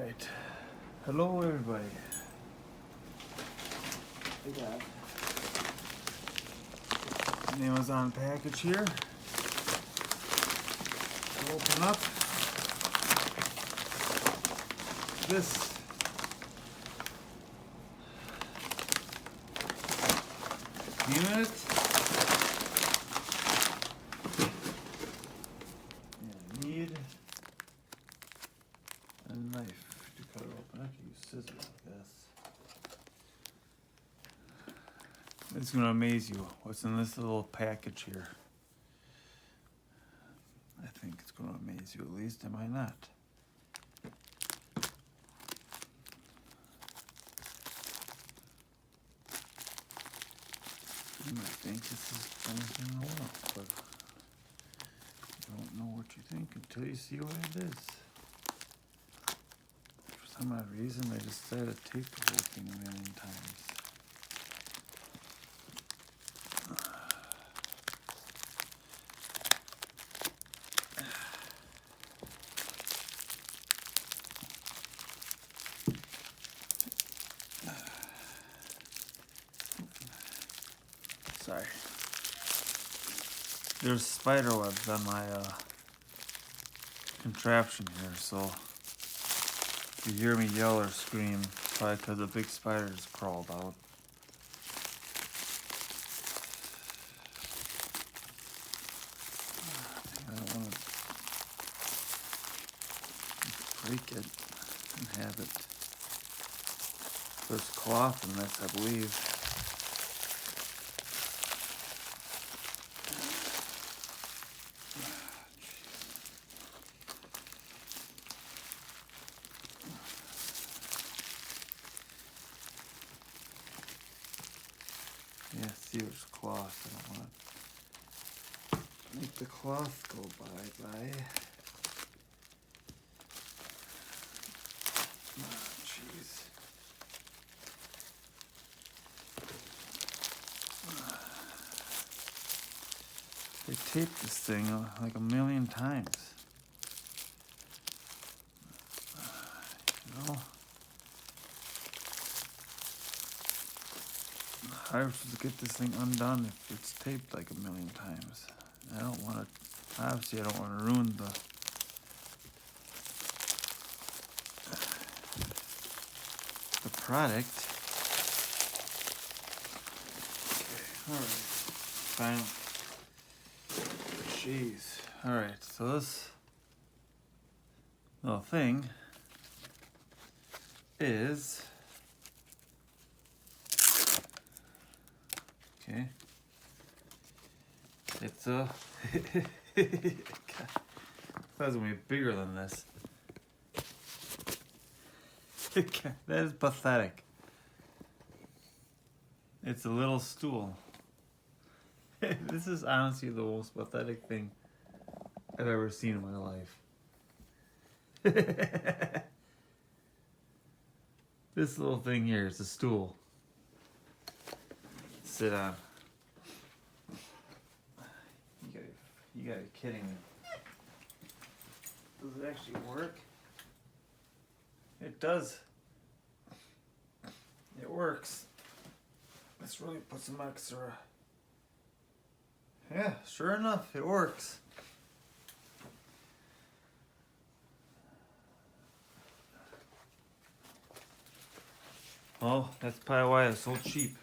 Alright. Hello everybody. We got an Amazon package here. Open up this unit. And I need a knife to cut it open. I can use scissors like this. It's gonna amaze you what's in this little package here. I think it's gonna amaze you, at least it might not. You might think this is the best thing in the world, but you don't know what you think until you see what it is. For some odd reason, I decided to tape the whole thing a million times. Sorry. There's spider webs on my contraption here, so if you hear me yell or scream, it's probably because a big spider has crawled out. I don't want to break it and have it. There's cloth in this, I believe. Yeah, see, there's cloth. I don't want to make the cloth go bye-bye. Oh, jeez. They taped this thing like a million times. You know? How am I supposed to get this thing undone if it's taped like a million times? I don't want to, obviously I don't want to ruin the product. Okay, alright, fine. Jeez. Alright, so this little thing is, okay, it's a, I thought it was going to be bigger than this. That is pathetic. It's a little stool. This is honestly the most pathetic thing I've ever seen in my life. This little thing here is a stool. Sit on. You gotta be kidding me. Does it actually work? It does. It works. Let's really put some extra. Yeah, sure enough, it works. Oh, that's probably why it's so cheap.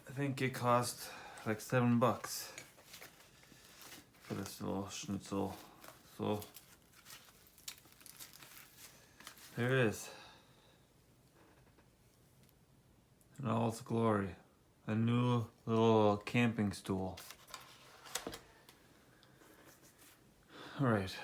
I think it cost like $7 for this little schnitzel. So there it is. In all its glory. A new little camping stool. Alright.